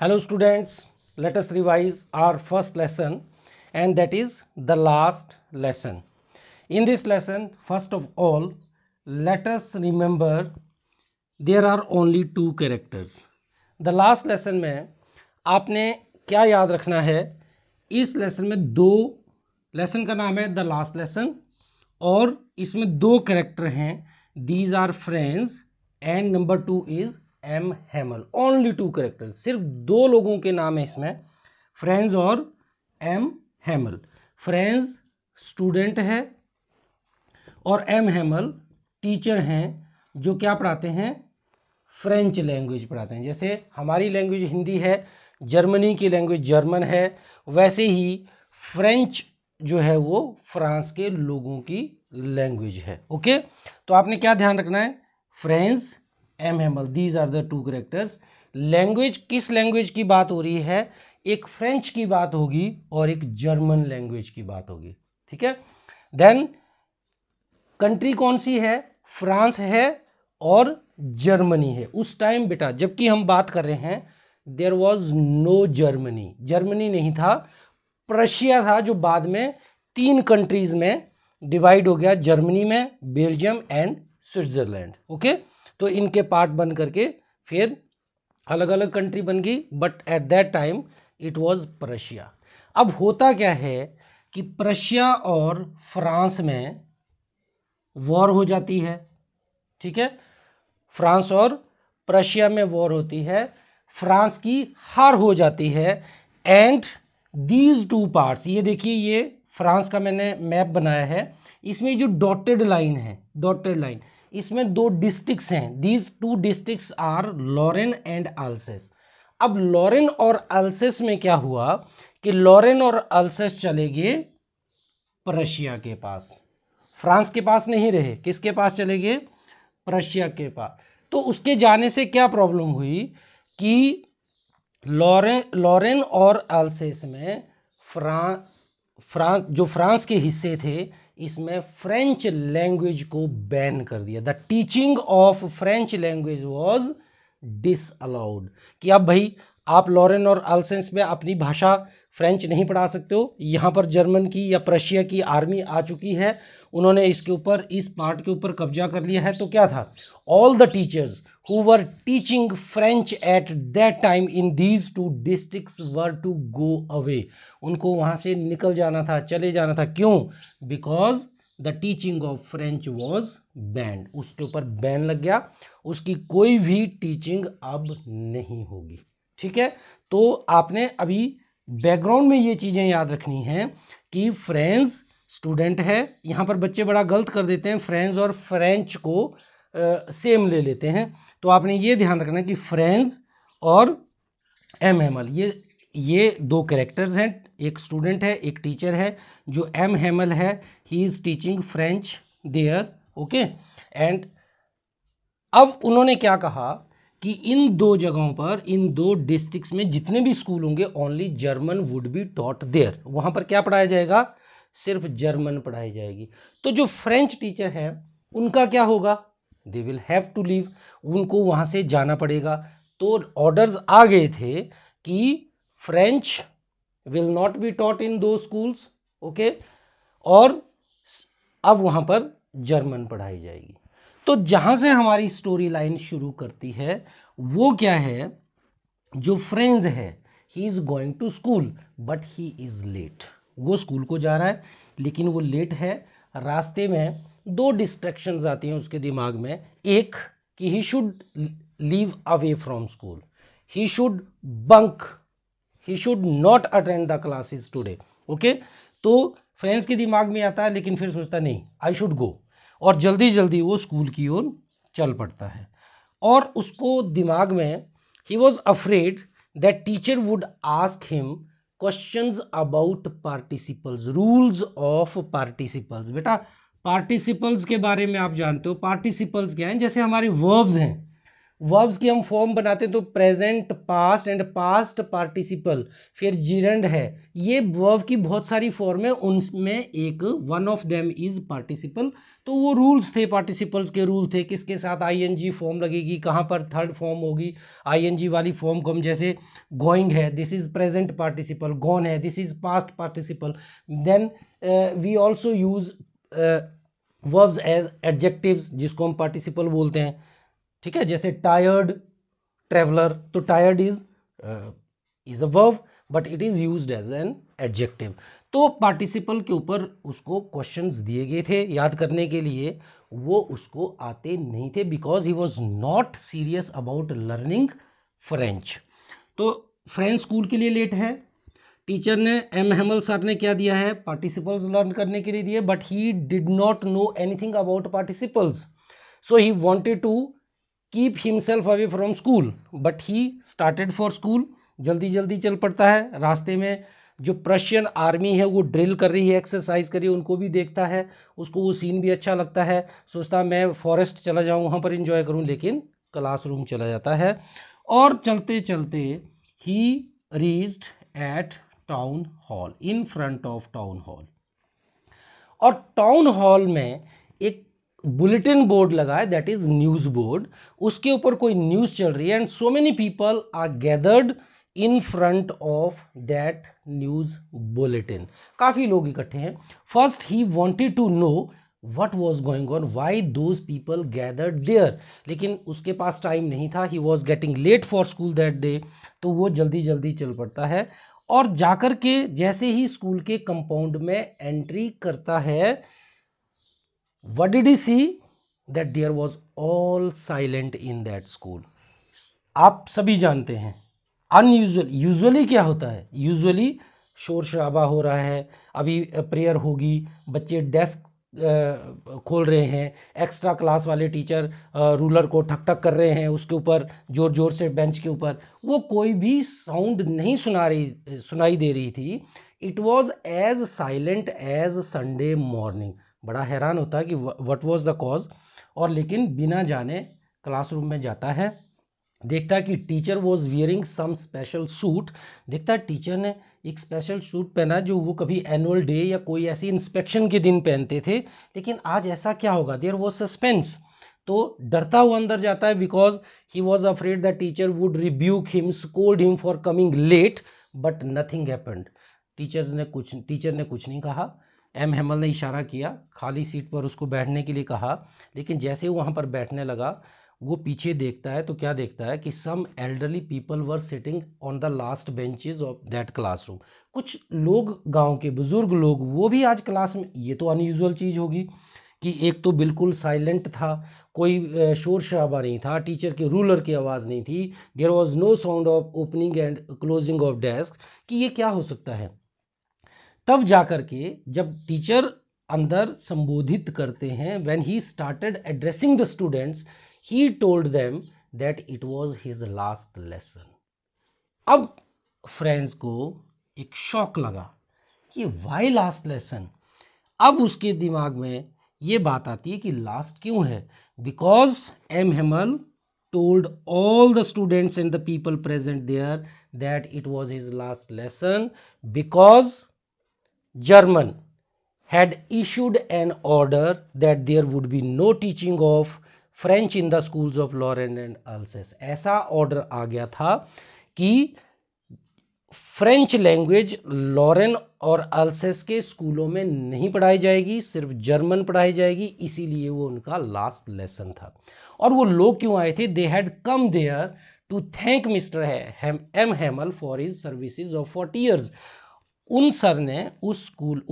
Hello students, let us revise our first lesson, and that is the last lesson. In this lesson, first of all, let us remember there are only two characters. The last lesson में आपने क्या याद रखना है? इस lesson में दो, lesson का नाम है द लास्ट लेसन और इसमें दो कैरेक्टर हैं. These are Franz and number 2 is M Hamel. Only two characters, सिर्फ दो लोगों के नाम है इसमें, फ्रेंड्स और एम हैमल. फ्रेंड्स स्टूडेंट है और एम हैमल टीचर हैं जो क्या पढ़ाते हैं? फ्रेंच लैंग्वेज पढ़ाते हैं. जैसे हमारी लैंग्वेज हिंदी है, जर्मनी की लैंग्वेज जर्मन है, वैसे ही फ्रेंच जो है वो फ्रांस के लोगों की लैंग्वेज है. ओके, तो आपने क्या ध्यान रखना है? French, M Hamel, these are the two characters. Language, किस लैंग्वेज की बात हो रही है? एक फ्रेंच की बात होगी और एक जर्मन लैंग्वेज की बात होगी. ठीक है. देन कंट्री कौन सी है? फ्रांस है और जर्मनी है. उस टाइम बेटा जबकि हम बात कर रहे हैं, there was no Germany. Germany नहीं था, प्रशिया था, जो बाद में 3 कंट्रीज में डिवाइड हो गया. जर्मनी में, बेल्जियम एंड स्विट्जरलैंड. ओके, तो इनके पार्ट बन करके फिर अलग अलग कंट्री बन गई, but at that time it was Prussia. अब होता क्या है कि प्रशिया और फ्रांस में वॉर हो जाती है. ठीक है, फ्रांस और प्रशिया में वॉर होती है, फ्रांस की हार हो जाती है. एंड दीज टू पार्ट्स, ये देखिए, ये फ्रांस का मैंने मैप बनाया है, इसमें जो डॉटेड लाइन है, डॉटेड लाइन, इसमें दो डिस्ट्रिक्ट्स हैं. These two districts are Lorraine and Alsace. अब लॉरेन और अल्सेस में क्या हुआ कि लॉरेन और अल्सेस चले गए प्रशिया के पास, फ्रांस के पास नहीं रहे. किसके पास चले गए? प्रशिया के पास. तो उसके जाने से क्या प्रॉब्लम हुई कि लॉरेन और अल्सेस में फ्रांस जो फ्रांस के हिस्से थे, इसमें फ्रेंच लैंग्वेज को बैन कर दिया. The teaching of French language was disallowed. कि अब भाई आप लॉरेन और अल्सेस में अपनी भाषा फ्रेंच नहीं पढ़ा सकते हो. यहाँ पर जर्मन की या प्रशिया की आर्मी आ चुकी है, उन्होंने इसके ऊपर, इस पार्ट के ऊपर कब्जा कर लिया है. तो क्या था? All the teachers who were teaching French at that time in these two districts were to go away. उनको वहाँ से निकल जाना था, चले जाना था. क्यों? Because the teaching of French was banned. उसके ऊपर बैन लग गया, उसकी कोई भी टीचिंग अब नहीं होगी. ठीक है, तो आपने अभी बैकग्राउंड में ये चीज़ें याद रखनी हैं कि फ्रेंच स्टूडेंट है. यहाँ पर बच्चे बड़ा गलत कर देते हैं, फ्रेंच और फ्रेंच को सेम ले लेते हैं. तो आपने ये ध्यान रखना कि फ्रेंच और एम हैमल ये दो कैरेक्टर्स हैं. एक स्टूडेंट है, एक टीचर है. जो एम हैमल है, he is teaching French there. Okay, and अब उन्होंने क्या कहा कि इन दो जगहों पर, इन दो डिस्ट्रिक्ट्स में जितने भी स्कूल होंगे, only German would be taught there. वहाँ पर क्या पढ़ाया जाएगा? सिर्फ जर्मन पढ़ाई जाएगी. तो जो फ्रेंच टीचर है उनका क्या होगा? They will have to leave. उनको वहाँ से जाना पड़ेगा. तो ऑर्डर्स आ गए थे कि French will not be taught in दो स्कूल्स. ओके, और अब वहाँ पर जर्मन पढ़ाई जाएगी. तो जहाँ से हमारी स्टोरी लाइन शुरू करती है वो क्या है? जो फ्रेंड्स है, he is going to school but he is late. वो स्कूल को जा रहा है लेकिन वो लेट है. रास्ते में दो डिस्ट्रैक्शंस आती हैं उसके दिमाग में. एक कि he should leave away from school, he should bunk, he should not attend the classes today. Okay, तो फ्रेंड्स के दिमाग में आता है, लेकिन फिर सोचता नहीं, आई शुड गो, और जल्दी जल्दी वो स्कूल की ओर चल पड़ता है. और उसको दिमाग में, ही was afraid that teacher would ask him questions about participles, rules of participles. बेटा पार्टिसिपल्स के बारे में आप जानते हो. पार्टिसिपल्स क्या हैं? जैसे हमारे वर्ब्स हैं, वर्ब्स की हम फॉर्म बनाते हैं तो present, past and past participle, फिर जिरंड है, ये वर्ब की बहुत सारी फॉर्म है, उनमें एक one of them is participle. तो वो रूल्स थे, पार्टिसिपल्स के रूल थे, किसके साथ आईएनजी फॉर्म लगेगी, कहाँ पर थर्ड फॉर्म होगी आईएनजी वाली फॉर्म को। हम जैसे गोइंग है, this is present participle, gone है, this is past participle. Then we also use verbs as adjectives, जिसको हम पार्टिसिपल बोलते हैं, ठीक है। जैसे टायर्ड, ट्रेवलर, तो tired is a verb but it is used as an adjective. तो पार्टिसिपल के ऊपर उसको क्वेश्चंस दिए गए थे याद करने के लिए, वो उसको आते नहीं थे because he was not serious about learning French. तो फ्रेंच स्कूल के लिए लेट है। टीचर ने, एम हेमल सर ने क्या दिया है, पार्टिसिपल्स लर्न करने के लिए दिए, but he did not know anything about participles, so he wanted to keep himself away from school, but he started for school. जल्दी जल्दी चल पड़ता है, रास्ते में जो प्रशियन आर्मी है वो ड्रिल कर रही है, एक्सरसाइज कर रही है, उनको भी देखता है, उसको वो सीन भी अच्छा लगता है, सोचता है मैं फॉरेस्ट चला जाऊँ वहाँ पर इंजॉय करूँ, लेकिन क्लासरूम चला जाता है। और चलते चलते ही reached eight town hall, in front of town hall. और टाउन हॉल में एक बुलेटिन बोर्ड लगा है, दैट इज न्यूज बोर्ड, उसके ऊपर कोई न्यूज चल रही है and so many people are gathered in front of that news bulletin, काफी लोग इकट्ठे हैं। First he wanted to know what was going on, why those people gathered there, लेकिन उसके पास टाइम नहीं था, he was getting late for school that day, तो वो जल्दी जल्दी चल पड़ता है और जाकर के जैसे ही स्कूल के कंपाउंड में एंट्री करता है, what did he see, that there was all silent in that school। आप सभी जानते हैं अनयूजुअल, यूजुअली क्या होता है, यूजुअली शोर शराबा हो रहा है, अभी प्रेयर होगी, बच्चे डेस्क खोल रहे हैं, एक्स्ट्रा क्लास वाले टीचर रूलर को ठक ठक कर रहे हैं उसके ऊपर जोर जोर से बेंच के ऊपर, वो कोई भी साउंड नहीं सुनाई दे रही थी। It was as silent as Sunday morning. बड़ा हैरान होता है कि व्हाट वाज द कॉज। और लेकिन बिना जाने क्लासरूम में जाता है, देखता है कि teacher was wearing some special suit, देखता है टीचर ने एक स्पेशल सूट पहना जो वो कभी एनुअल डे या कोई ऐसी इंस्पेक्शन के दिन पहनते थे, लेकिन आज ऐसा क्या होगा, देयर वॉज सस्पेंस। तो डरता हुआ अंदर जाता है because he was afraid the teacher would rebuke him, scold him for coming late, but nothing happened. Teacher ने कुछ नहीं कहा। एम हेमल ने इशारा किया, खाली सीट पर उसको बैठने के लिए कहा, लेकिन जैसे वो वहाँ पर बैठने लगा, वो पीछे देखता है तो क्या देखता है कि some elderly people were sitting on the last benches of that classroom. कुछ लोग, गांव के बुजुर्ग लोग, वो भी आज क्लास में, ये तो अनयूजुअल चीज़ होगी कि एक तो बिल्कुल साइलेंट था, कोई शोर शराबा नहीं था, टीचर के रूलर की आवाज़ नहीं थी, there was no sound of opening and closing of desk, कि ये क्या हो सकता है। तब जाकर के जब टीचर अंदर संबोधित करते हैं, when he started addressing the students, he told them that it was his last lesson। अब फ्रेंड्स को एक शॉक लगा कि वाई लास्ट लेसन। अब उसके दिमाग में ये बात आती है कि लास्ट क्यों है, because M Hamel told all the students and the people present there that it was his last lesson because German had issued an order that there would be no teaching of French in the schools of Lorraine and Alsace. ऐसा order आ गया था कि French language Lauren और अल्सेस के स्कूलों में नहीं पढ़ाई जाएगी, सिर्फ जर्मन पढ़ाई जाएगी, इसीलिए वो उनका लास्ट लेसन था। और वो लोग क्यों आए थे, they had come there to thank mister M Hamel for his services of 40 years. उन सर ने उस स्कूल,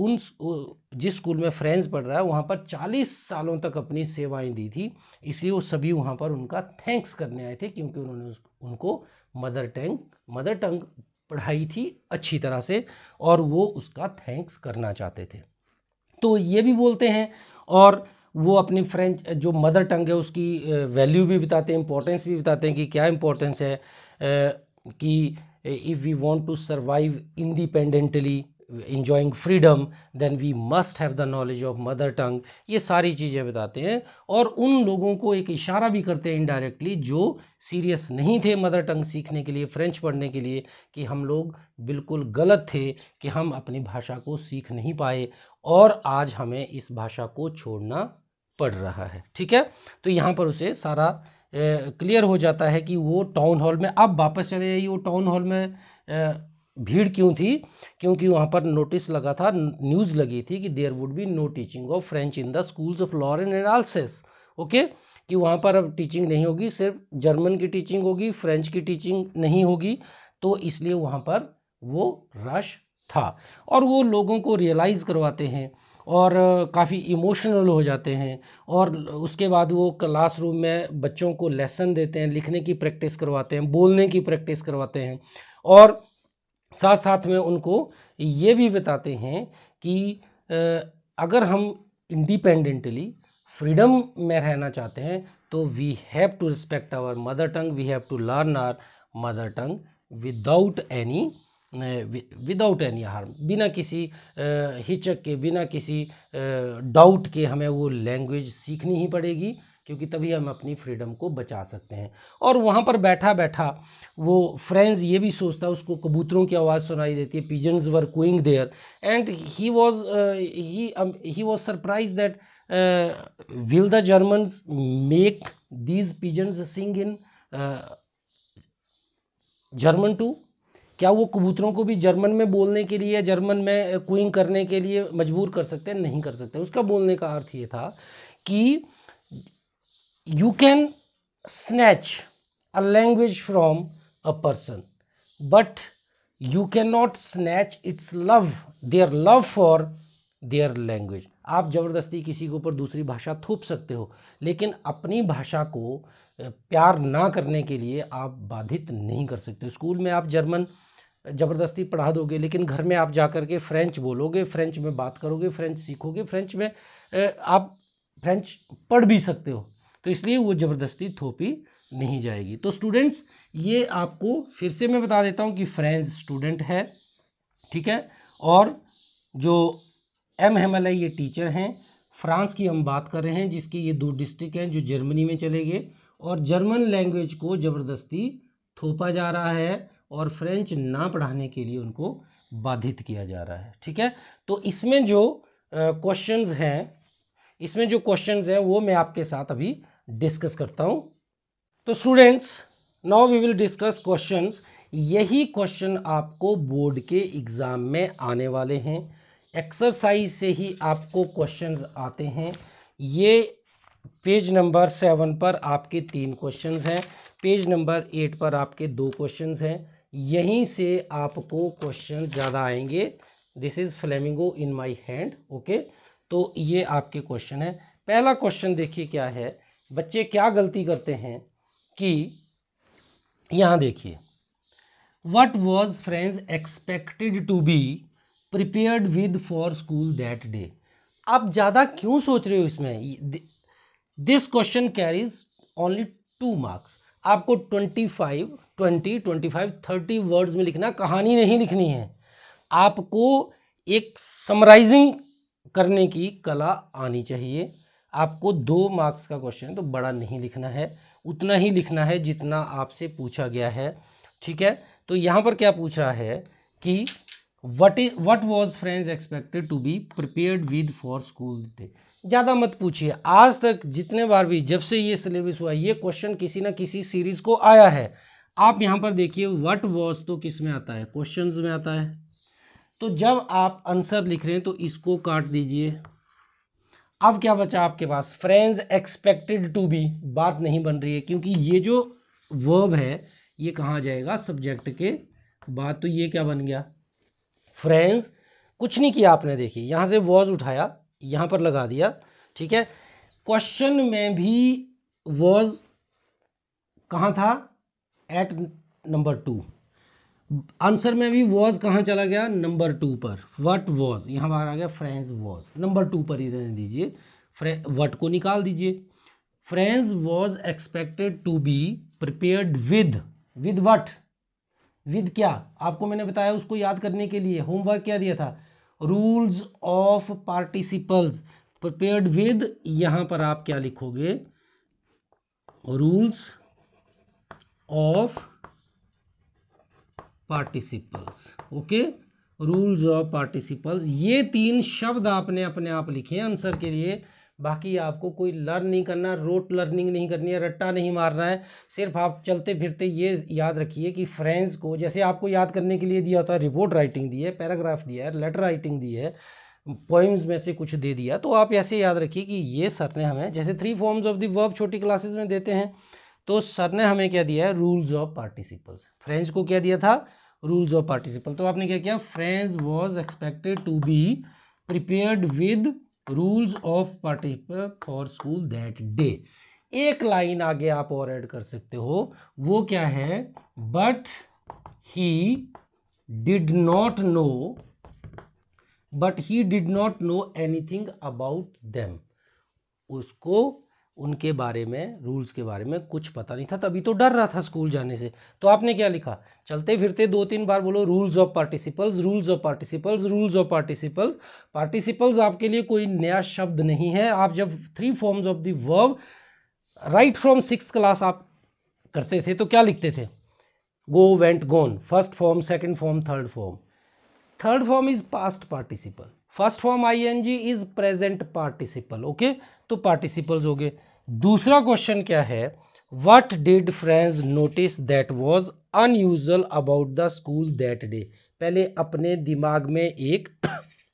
जिस स्कूल में फ्रेंच पढ़ रहा है वहाँ पर 40 सालों तक अपनी सेवाएं दी थी, इसलिए वो सभी वहाँ पर उनका थैंक्स करने आए थे, क्योंकि उन्होंने उनको मदर टंग पढ़ाई थी अच्छी तरह से और वो उसका थैंक्स करना चाहते थे। तो ये भी बोलते हैं और वो अपनी फ्रेंच जो मदर टंग है उसकी वैल्यू भी बताते हैं, इंपॉर्टेंस भी बताते हैं कि क्या इंपॉर्टेंस है, कि if we want to survive independently enjoying freedom, then we must have the knowledge of mother tongue। ये सारी चीज़ें बताते हैं और उन लोगों को एक इशारा भी करते हैं इनडायरेक्टली जो सीरियस नहीं थे मदर टंग सीखने के लिए, फ्रेंच पढ़ने के लिए, कि हम लोग बिल्कुल गलत थे कि हम अपनी भाषा को सीख नहीं पाए और आज हमें इस भाषा को छोड़ना पड़ रहा है। ठीक है, तो यहाँ पर उसे सारा क्लियर हो जाता है कि वो टाउन हॉल में, अब वापस चले जाइए, वो टाउन हॉल में भीड़ क्यों थी? क्योंकि वहाँ पर नोटिस लगा था, न्यूज़ लगी थी कि there would be no teaching of French in the schools of Lorraine and Alsace. Okay, कि वहाँ पर अब टीचिंग नहीं होगी, सिर्फ जर्मन की टीचिंग होगी, फ्रेंच की टीचिंग नहीं होगी। तो इसलिए वहाँ पर वो रश था और वो लोगों को रियलाइज़ करवाते हैं और काफ़ी इमोशनल हो जाते हैं और उसके बाद वो क्लासरूम में बच्चों को लेसन देते हैं, लिखने की प्रैक्टिस करवाते हैं, बोलने की प्रैक्टिस करवाते हैं और साथ साथ में उनको ये भी बताते हैं कि अगर हम इंडिपेंडेंटली फ्रीडम में रहना चाहते हैं तो we have to respect our mother tongue, we have to learn our mother tongue without any harm, बिना किसी हिचक के, बिना किसी डाउट के हमें वो लैंग्वेज सीखनी ही पड़ेगी क्योंकि तभी हम अपनी फ्रीडम को बचा सकते हैं। और वहाँ पर बैठा बैठा वो फ्रेंच ये भी सोचता है, उसको कबूतरों की आवाज़ सुनाई देती है, pigeons were cooing there and he was surprise that will the Germans make these pigeons sing in German too, क्या वो कबूतरों को भी जर्मन में बोलने के लिए, जर्मन में क्विंग करने के लिए मजबूर कर सकते हैं? नहीं कर सकते। उसका बोलने का अर्थ ये था कि you can snatch a language from a person but you cannot snatch its love, their love for their language। आप ज़बरदस्ती किसी के ऊपर दूसरी भाषा थोप सकते हो लेकिन अपनी भाषा को प्यार ना करने के लिए आप बाधित नहीं कर सकते। स्कूल में आप जर्मन ज़बरदस्ती पढ़ा दोगे लेकिन घर में आप जा कर के फ्रेंच बोलोगे, फ्रेंच में बात करोगे, फ्रेंच सीखोगे, फ्रेंच में आप फ्रेंच पढ़ भी सकते हो, तो इसलिए वो ज़बरदस्ती थोपी नहीं जाएगी। तो स्टूडेंट्स ये आपको फिर से मैं बता देता हूँ कि फ्रेंच स्टूडेंट है, ठीक है, और जो एम हेमल है ये टीचर हैं। फ्रांस की हम बात कर रहे हैं जिसकी ये 2 डिस्ट्रिक्ट हैं जो जर्मनी में चले गए और जर्मन लैंग्वेज को ज़बरदस्ती थोपा जा रहा है और फ्रेंच ना पढ़ाने के लिए उनको बाधित किया जा रहा है। ठीक है, तो इसमें जो क्वेश्चंस हैं वो मैं आपके साथ अभी डिस्कस करता हूं। तो students now we will discuss questions. यही क्वेश्चन आपको बोर्ड के एग्जाम में आने वाले हैं, एक्सरसाइज से ही आपको क्वेश्चंस आते हैं। ये पेज नंबर 7 पर आपके 3 क्वेश्चंस हैं, पेज नंबर 8 पर आपके 2 क्वेश्चंस हैं, यहीं से आपको क्वेश्चन ज़्यादा आएंगे। This is flamingo in my hand. Okay, तो ये आपके क्वेश्चन है। पहला क्वेश्चन देखिए क्या है, बच्चे क्या गलती करते हैं कि यहाँ देखिए, what was Franz expected to be prepared with for school that day. आप ज़्यादा क्यों सोच रहे हो इसमें? This question carries only 2 marks. आपको 25, 20, 25, 30 वर्ड्स में लिखना, कहानी नहीं लिखनी है। आपको एक समराइजिंग करने की कला आनी चाहिए। आपको 2 मार्क्स का क्वेश्चन है तो बड़ा नहीं लिखना है, उतना ही लिखना है जितना आपसे पूछा गया है। ठीक है, तो यहाँ पर क्या पूछ रहा है कि what was Franz expected to be prepared with for school day. ज़्यादा मत पूछिए, आज तक जितने बार भी जब से ये सिलेबस हुआ ये क्वेश्चन किसी ना किसी सीरीज को आया है। आप यहाँ पर देखिए व्हाट वाज तो किस में आता है? क्वेश्चंस में आता है। तो जब आप आंसर लिख रहे हैं तो इसको काट दीजिए। अब क्या बचा आपके पास? फ्रेंड्स एक्सपेक्टेड टू बी, बात नहीं बन रही है क्योंकि ये जो वर्ब है ये कहाँ जाएगा? सब्जेक्ट के बाद। तो ये क्या बन गया? फ्रेंड्स। कुछ नहीं किया आपने, देखिए यहाँ से वॉज उठाया, यहाँ पर लगा दिया। ठीक है, क्वेश्चन में भी वॉज कहाँ था? Eight number 2। आंसर में भी वॉज कहाँ चला गया? नंबर 2 पर। व्हाट वॉज यहाँ बाहर आ गया, फ्रेंड्स वॉज नंबर 2 पर ही रहने दीजिए, व्हाट को निकाल दीजिए। Franz was expected to be prepared with what? With क्या, आपको मैंने बताया उसको याद करने के लिए होमवर्क क्या दिया था, rules of participles prepared with, यहां पर आप क्या लिखोगे, rules of participles. Okay, rules of participles, ये 3 शब्द आपने अपने आप लिखे हैं आंसर के लिए। बाकी आपको कोई लर्न नहीं करना, रोट लर्निंग नहीं करनी है, रट्टा नहीं मारना है, सिर्फ आप चलते फिरते ये याद रखिए कि फ्रेंड्स को, जैसे आपको याद करने के लिए दिया होता है, रिपोर्ट राइटिंग दी है, पैराग्राफ दिया है, लेटर राइटिंग दी है, पोइम्स में से कुछ दे दिया, तो आप ऐसे याद रखिए कि ये सर ने हमें, जैसे 3 फॉर्म्स ऑफ द वर्ब छोटी क्लासेस में देते हैं, तो सर ने हमें क्या दिया है, रूल्स ऑफ पार्टिसिपल्स। फ्रेंड्स को क्या दिया था, रूल्स ऑफ पार्टिसिपल। तो आपने क्या किया, Franz was expected to be prepared with rules of participle for school that day. एक लाइन आगे आप और ऐड कर सकते हो, वो क्या है, but he did not no, but he did not know anything about them, उसको उनके बारे में, रूल्स के बारे में कुछ पता नहीं था, तभी तो डर रहा था स्कूल जाने से। तो आपने क्या लिखा, चलते फिरते 2-3 बार बोलो, rules of participles, rules of participles, rules of participles. Participles आपके लिए कोई नया शब्द नहीं है। आप जब 3 forms of the verb right from 6th class आप करते थे तो क्या लिखते थे, go, went, gone, first form, second form, third form. Third form is past participle, first form ING is present participle. Okay, तो पार्टिसिपल्स हो गए। दूसरा क्वेश्चन क्या है, what did friends notice that was unusual about the school that day. पहले अपने दिमाग में एक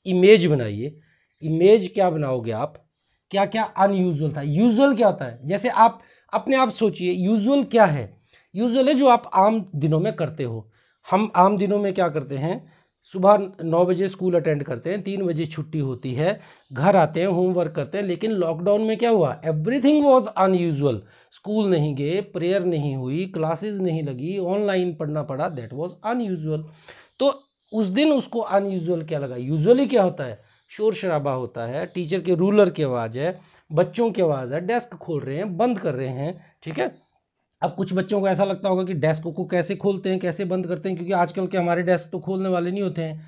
इमेज बनाइए। इमेज क्या बनाओगे आप, क्या क्या अनयूजुअल था। यूजुअल क्या होता है, जैसे आप अपने आप सोचिए, यूजुअल क्या है, यूजुअल है जो आप आम दिनों में करते हो। हम आम दिनों में क्या करते हैं, सुबह 9 बजे स्कूल अटेंड करते हैं, 3 बजे छुट्टी होती है, घर आते हैं, होमवर्क करते हैं। लेकिन लॉकडाउन में क्या हुआ, एवरीथिंग वाज अनयूजुअल। स्कूल नहीं गए, प्रेयर नहीं हुई, क्लासेस नहीं लगी, ऑनलाइन पढ़ना पड़ा, दैट वाज अनयूजुअल। तो उस दिन उसको अनयूजुअल क्या लगा। यूजुअली क्या होता है, शोर शराबा होता है, टीचर के रूलर की आवाज़ है, बच्चों की आवाज़ है, डेस्क खोल रहे हैं, बंद कर रहे हैं, ठीक है। अब कुछ बच्चों को ऐसा लगता होगा कि डेस्क को कैसे खोलते हैं, कैसे बंद करते हैं, क्योंकि आजकल के हमारे डेस्क तो खोलने वाले नहीं होते हैं।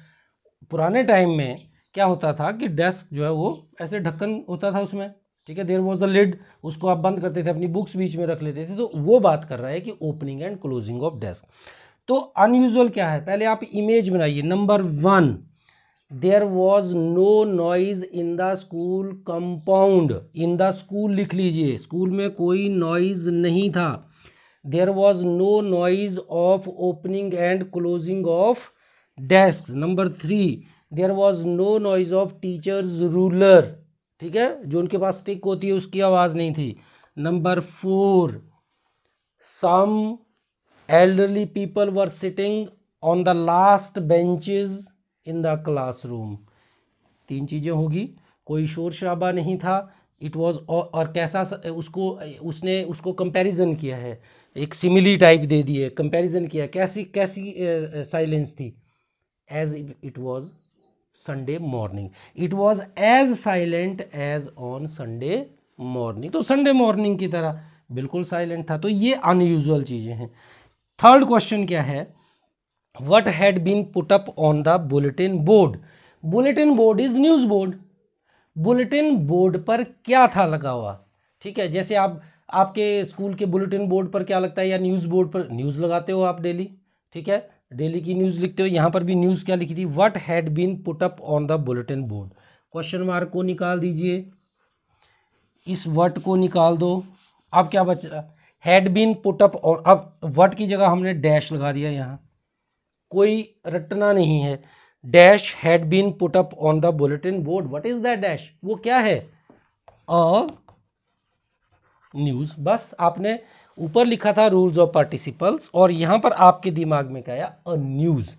पुराने टाइम में क्या होता था कि डेस्क जो है वो ऐसे ढक्कन होता था उसमें, ठीक है, देयर वाज अ लिड, उसको आप बंद करते थे, अपनी बुक्स बीच में रख लेते थे। तो वो बात कर रहा है कि opening and closing of desk. तो अनयूजुअल क्या है, पहले आप इमेज बनाइए। Number 1, there was no noise in the school compound. In the school लिख लीजिए, स्कूल में कोई नॉइज नहीं था। There was no noise of opening and closing of desk. Number 3, there was no noise of teacher's ruler, ठीक है, जो उनके पास स्टिक होती है उसकी आवाज़ नहीं थी। Number 4, some elderly people were sitting on the last benches in the classroom। 3 चीज़ें होगी, कोई शोर शराबा नहीं था, इट वॉज, और कैसा उसको, उसने उसको कंपैरिजन किया है, एक सिमिली टाइप दे दिए, कंपैरिजन किया, कैसी कैसी साइलेंस थी, as it was Sunday morning, it was as silent as on Sunday morning. तो संडे मॉर्निंग की तरह बिल्कुल साइलेंट था। तो ये अनयूजुअल चीज़ें हैं। थर्ड क्वेश्चन क्या है, what had been put up on the bulletin board. Bulletin board is news board. Bulletin board पर क्या था लगा हुआ, ठीक है, जैसे आप आपके स्कूल के बुलेटिन बोर्ड पर क्या लगता है, या न्यूज़ बोर्ड पर न्यूज़ लगाते हो आप डेली, ठीक है, डेली की न्यूज़ लिखते हो। यहाँ पर भी न्यूज़ क्या लिखी थी, what had been put up on the bulletin board. Question mark को निकाल दीजिए, इस वर्ड को निकाल दो। अब क्या बचा, हैड बीन पुट अप, और अब वर्ड की जगह हमने डैश लगा दिया, यहाँ कोई रटना नहीं है। Dash had been put up on the bulletin board, what is that dash, वो क्या है, अ न्यूज। बस आपने ऊपर लिखा था रूल्स ऑफ पार्टिसिपल्स, और यहां पर आपके दिमाग में क्या आया, a news.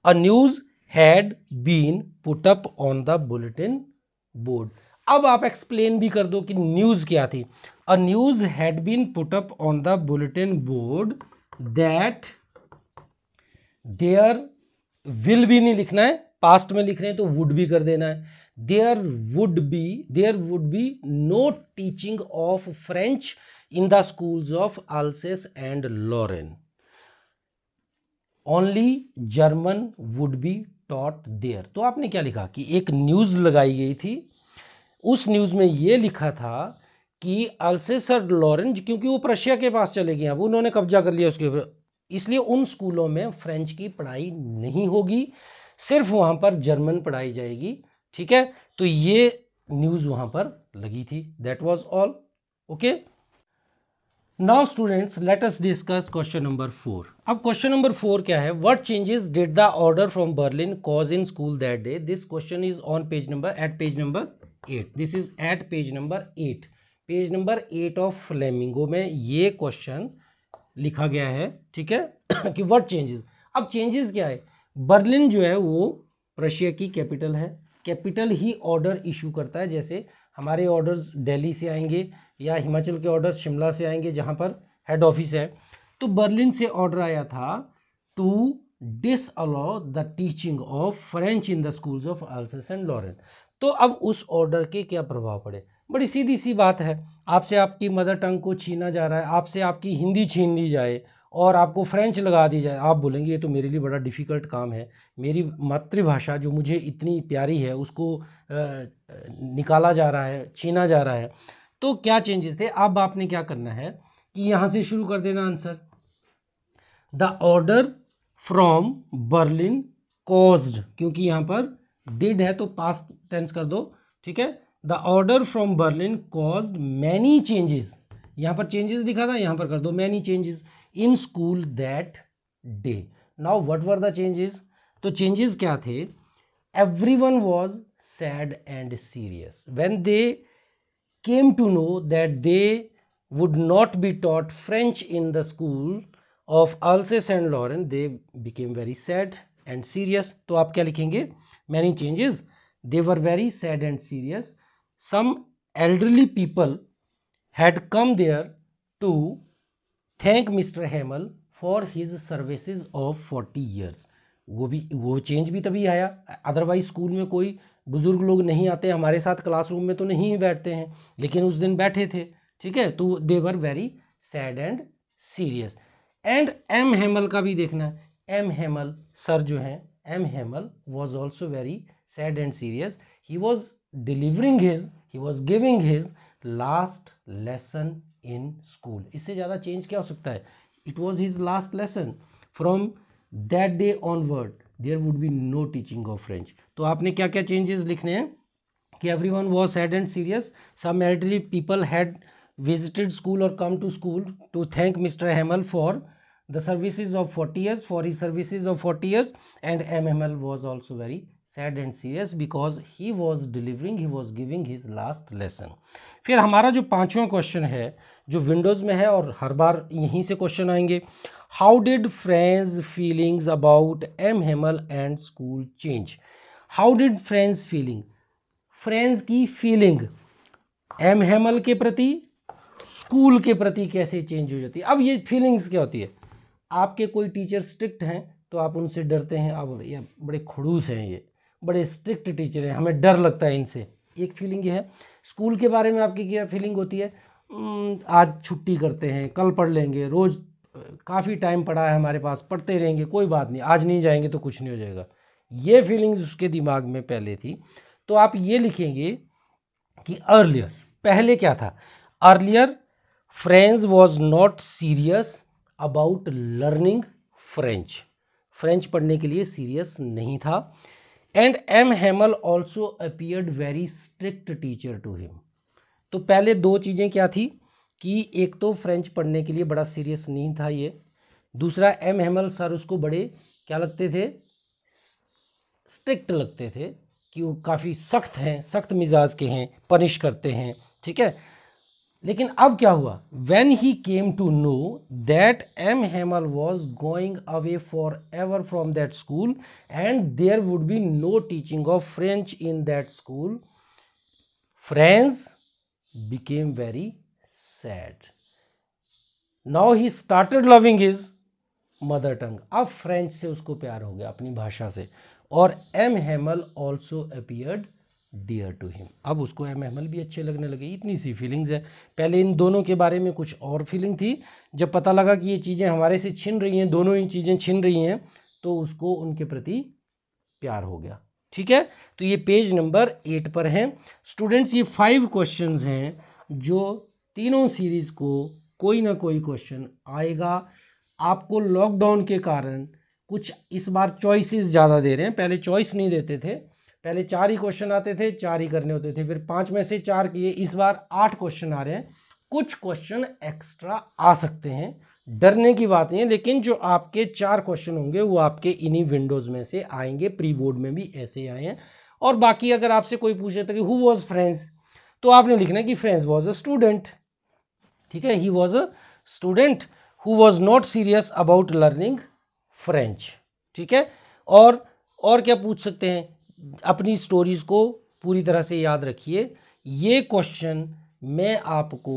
A news had been put up on the bulletin board. अब आप एक्सप्लेन भी कर दो कि न्यूज क्या थी। A news had been put up on the bulletin board that, there will भी नहीं लिखना है, पास्ट में लिख रहे हैं तो वुड भी कर देना है। There would be no teaching of French in the schools of Alsace and Lorraine. Only German would be taught there. तो आपने क्या लिखा कि एक न्यूज़ लगाई गई थी, उस न्यूज़ में ये लिखा था कि अल्सेसर लॉरेन, क्योंकि वो प्रशिया के पास चले गए, अब उन्होंने कब्जा कर लिया उसके ऊपर, इसलिए उन स्कूलों में फ्रेंच की पढ़ाई नहीं होगी, सिर्फ वहाँ पर जर्मन पढ़ाई जाएगी। ठीक है, तो ये न्यूज़ वहाँ पर लगी थी। That was all. Okay, now students let us discuss question number 4। अब क्वेश्चन नंबर 4 क्या है? What changes did the order from Berlin cause in school that day? This question is on page number 8। This is at page number 8। Page number 8 of Flamingo में ये question लिखा गया है। ठीक है कि व्हाट चेंजेस। अब चेंजेस क्या है? बर्लिन जो है वो प्रशिया की कैपिटल है, कैपिटल ही ऑर्डर इशू करता है। जैसे हमारे ऑर्डर्स दिल्ली से आएंगे या हिमाचल के ऑर्डर शिमला से आएंगे जहाँ पर हेड ऑफिस है। तो बर्लिन से ऑर्डर आया था to disallow the teaching of French in the schools of Alsace and Lorraine. तो अब उस ऑर्डर के क्या प्रभाव पड़े? बड़ी सीधी सी बात है, आपसे आपकी मदर टंग को छीना जा रहा है, आपसे आपकी हिंदी छीन ली जाए और आपको फ्रेंच लगा दी जाए। आप बोलेंगे ये तो मेरे लिए बड़ा डिफ़िकल्ट काम है, मेरी मातृभाषा जो मुझे इतनी प्यारी है उसको निकाला जा रहा है, छीना जा रहा है। तो क्या चेंजेस थे? अब आपने क्या करना है कि यहाँ से शुरू कर देना answer. The order from Berlin caused, क्योंकि यहाँ पर डिड है तो पास्ट टेंस कर दो। ठीक है, the order from Berlin caused many changes, यहाँ पर चेंजेस लिखा था, यहाँ पर कर दो many changes in school that day. Now what were the changes? तो चेंजेस क्या थे? Everyone was sad and serious when they came to know that they would not be taught French in the school of Alsace and Lorraine. They became very sad and serious. तो आप क्या लिखेंगे? Many changes. They were very sad and serious. Some elderly people had come there to thank Mr. Hamel for his services of 40 years. वो change भी तभी आया, otherwise school में कोई बुजुर्ग लोग नहीं आते, हमारे साथ क्लासरूम में तो नहीं बैठते हैं, लेकिन उस दिन बैठे थे। ठीक है, तो they were very sad and serious. And M Hamel का भी देखना है, एम हेमल सर जो हैं, M Hamel was also very sad and serious. He was giving his last lesson in school. इससे ज़्यादा चेंज क्या हो सकता है? It was his last lesson. From that day onward there would be no teaching of French. तो आपने क्या क्या चेंजेस लिखने हैं कि everyone was sad and serious, some elderly people had visited school or come to school to thank Mr. Hamel for the services of 40 years, for his services of 40 years, and M. Hamel was also very sad and serious because he was giving his last lesson. फिर हमारा जो पांचवा question है जो Windows में है और हर बार यहीं से क्वेश्चन आएंगे, how did friends feelings about M Hamel and school change? How did friends feeling, friends की फीलिंग एम हेमल के प्रति, स्कूल के प्रति कैसे चेंज हो जाती है? अब ये फीलिंग्स क्या होती है? आपके कोई टीचर स्ट्रिक्ट हैं तो आप उनसे डरते हैं, आप बोलते ये बड़े खड़ूस हैं, ये बड़े स्ट्रिक्ट टीचर हैं, हमें डर लगता है इनसे, एक फीलिंग ये है। स्कूल के बारे में आपकी क्या फीलिंग होती है? आज छुट्टी करते हैं, कल पढ़ लेंगे, रोज़ काफ़ी टाइम पड़ा है हमारे पास, पढ़ते रहेंगे, कोई बात नहीं, आज नहीं जाएंगे तो कुछ नहीं हो जाएगा। ये फीलिंग्स उसके दिमाग में पहले थी। तो आप ये लिखेंगे कि अर्लियर, पहले क्या था? Earlier French was not serious about learning French, French पढ़ने के लिए सीरियस नहीं था। And M Hamel also appeared very strict teacher to him. तो पहले दो चीज़ें क्या थी कि एक तो फ्रेंच पढ़ने के लिए बड़ा सीरियस नहीं था ये, दूसरा एम हेमल सर उसको बड़े क्या लगते थे? स्ट्रिक्ट लगते थे कि वो काफ़ी सख्त हैं, सख्त मिजाज के हैं, पनिश करते हैं। ठीक है, लेकिन अब क्या हुआ? When he came to know that M Hamel was going away for ever from that school and there would be no teaching of French in that school, friends became very sad. Now he started loving his mother tongue. अब French से उसको प्यार हो गया, अपनी भाषा से। और M Hamel also appeared dear to him. अब उसको एमएमएल भी अच्छे लगने लगे, इतनी सी फीलिंग्स है। पहले इन दोनों के बारे में कुछ और फीलिंग थी, जब पता लगा कि ये चीज़ें हमारे से छिन रही हैं, दोनों ही चीज़ें छिन रही हैं, तो उसको उनके प्रति प्यार हो गया। ठीक है, तो ये पेज नंबर 8 पर है स्टूडेंट्स। ये 5 क्वेश्चंस हैं जो तीनों सीरीज को कोई ना कोई क्वेश्चन आएगा। आपको लॉकडाउन के कारण कुछ इस बार चॉइसेस ज़्यादा दे रहे हैं, पहले चॉइस नहीं देते थे, पहले 4 ही क्वेश्चन आते थे, 4 ही करने होते थे, फिर 5 में से 4 किए, इस बार 8 क्वेश्चन आ रहे हैं। कुछ क्वेश्चन एक्स्ट्रा आ सकते हैं, डरने की बात नहीं है, लेकिन जो आपके 4 क्वेश्चन होंगे वो आपके इन्हीं विंडोज में से आएंगे, प्री बोर्ड में भी ऐसे आए हैं। और बाकी अगर आपसे कोई पूछे तो कि हु वॉज फ्रेंच, तो आपने लिखना है कि फ्रेंच वॉज अ स्टूडेंट। ठीक है, he was a student who was not serious about learning French. ठीक है, और क्या पूछ सकते हैं, अपनी स्टोरीज को पूरी तरह से याद रखिए। ये क्वेश्चन मैं आपको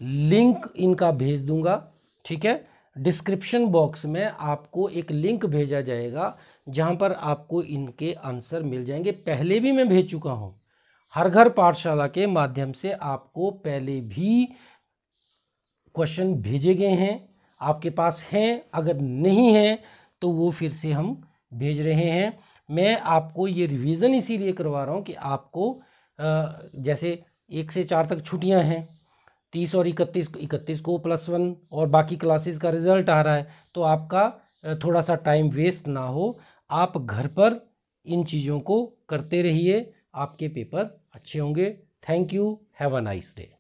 लिंक इनका भेज दूंगा। ठीक है, डिस्क्रिप्शन बॉक्स में आपको एक लिंक भेजा जाएगा जहां पर आपको इनके आंसर मिल जाएंगे। पहले भी मैं भेज चुका हूं, हर घर पाठशाला के माध्यम से आपको पहले भी क्वेश्चन भेजे गए हैं, आपके पास हैं, अगर नहीं हैं तो वो फिर से हम भेज रहे हैं। मैं आपको ये रिवीजन इसीलिए करवा रहा हूँ कि आपको जैसे 1 से 4 तक छुट्टियां हैं, 30 और 31 को +1 और बाकी क्लासेस का रिजल्ट आ रहा है, तो आपका थोड़ा सा टाइम वेस्ट ना हो, आप घर पर इन चीज़ों को करते रहिए, आपके पेपर अच्छे होंगे। Thank you, have a nice day.